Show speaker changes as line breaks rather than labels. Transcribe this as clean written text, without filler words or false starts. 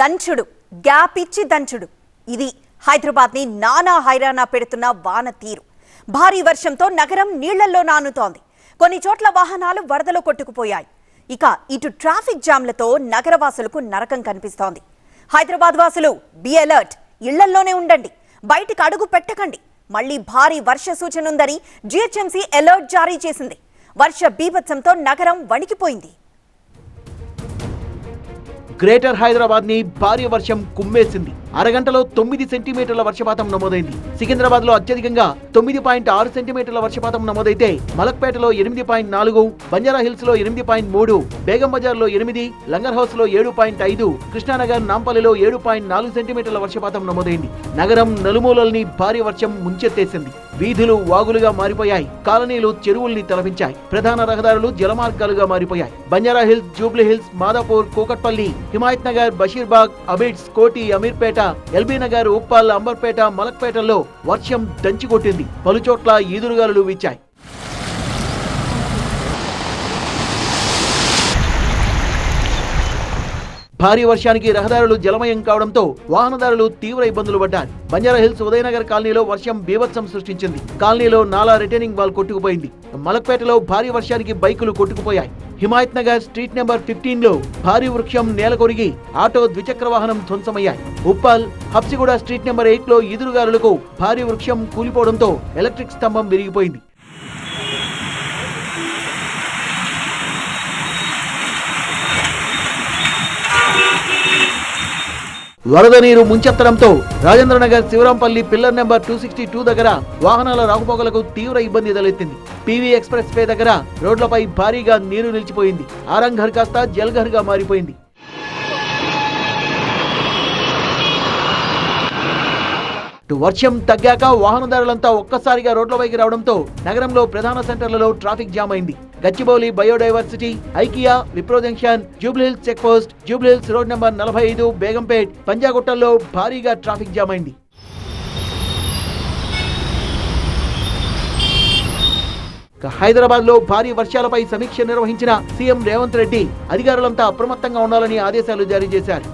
దంచుడు gap ఇచ్చి దంచుడు ఇది హైదరాబాద్ ని నానా హైరానా పెడుతున్న వాన తీరు. భారీ వర్షంతో నగరం నీళ్లలో నానుతోంది. కొన్ని చోట్ల వాహనాలు వరదలో కొట్టుకుపోయాయి. ఇక ఇటు ట్రాఫిక్ జామ్లతో నగరవాసులకు నరకం కనిపిస్తోంది. హైదరాబాద్ వాసులు బి అలర్ట్, ఇళ్లల్లోనే ఉండండి, బయటికి అడుగు పెట్టకండి. మళ్లీ భారీ వర్ష సూచన ఉందని జిహెచ్ఎంసీ అలర్ట్ జారీ చేసింది. వర్ష బీభత్సంతో నగరం వణికిపోయింది.
గ్రేటర్ హైదరాబాద్ ని భారీ వర్షం కుమ్మేసింది. అరగంటలో 9 సెంటీమీటర్ల వర్షపాతం నమోదైంది. సికింద్రాబాద్ లో అత్యధికంగా 9.6 సెంటీమీటర్ల వర్షపాతం నమోదైతే మలక్పేటలో 8.4, బంజారా హిల్స్ లో 8.3, బేగం బజార్ లో 8, లంగర్ హౌస్ లో 7.5, కృష్ణానగర్ నాంపల్లిలో 7.4 సెంటీమీటర్ల వర్షపాతం నమోదైంది. నగరం నలుమూలల్ని భారీ వర్షం ముంచెత్తేసింది. వీధులు వాగులుగా మారిపోయాయి. కాలనీలు చెరువుల్ని తలపించాయి. ప్రధాన రహదారులు జలమార్గాలుగా మారిపోయాయి. Banjara hills, Jubilee hills, Madhapur, Kukatpally, Himayat Nagar, Basheerbagh, Abids, కోటి, అమీర్పేట, ఎల్బీ నగర్, ఉప్పల్, అంబర్పేట, మలక్పేటల్లో వర్షం దంచికొట్టింది. పలుచోట్ల ఈదురుగాలులు వీచాయి. భారీ వర్షానికి రహదారులు జలమయం కావడంతో వాహనదారులు తీవ్ర ఇబ్బందులు పడ్డారు. బంజారా హిల్స్ ఉదయనగర్ కాలనీలో వర్షం బీభత్సం సృష్టించింది. కాలనీలో నాలా రిటైనింగ్ వాల్ కొట్టుకుపోయింది. మలక్పేటలో భారీ వర్షానికి బైకులు కొట్టుకుపోయాయి. హిమాయత్ నగర్ స్ట్రీట్ నెంబర్ 15 లో భారీ వృక్షం నేల కొరిగి ఆటో, ద్విచక్ర వాహనం ధ్వంసమయ్యాయి. ఉప్పల్, హబ్సిగూడ స్ట్రీట్ నెంబర్ 8 లో ఈదురుగాలులకు భారీ వృక్షం కూలిపోవడంతో ఎలక్ట్రిక్ స్తంభం విరిగిపోయింది. వరద నీరు ముంచెత్తడంతో రాజేంద్రనగర్, శివరాంపల్లి పిల్లర్ నెంబర్ 262 దగ్గర వాహనాల రాకపోకలకు తీవ్ర ఇబ్బంది తలెత్తింది. పీవీ ఎక్స్ప్రెస్ వే దగ్గర రోడ్లపై భారీగా నీరు నిలిచిపోయింది. ఆరంఘర్ కాస్త జల్ఘర్ గా మారిపోయింది. వర్షం తగ్గాక వాహనదారులంతా ఒక్కసారిగా రోడ్లపైకి రావడంతో నగరంలో ప్రధాన సెంటర్లలో ట్రాఫిక్ జామ్ అయింది. Gachibowli, biodiversity, IKEA, Wipro junction, Jubilee Hills check post, Jubilee Hills road number 45, Begumpet, పంజాగుట్టల్లో భారీగా ట్రాఫిక్ జామ్ అయింది. హైదరాబాద్ లో భారీ వర్షాలపై సమీక్ష నిర్వహించిన సీఎం రేవంత్ రెడ్డి అధికారులంతా అప్రమత్తంగా ఉండాలని ఆదేశాలు జారీ చేశారు.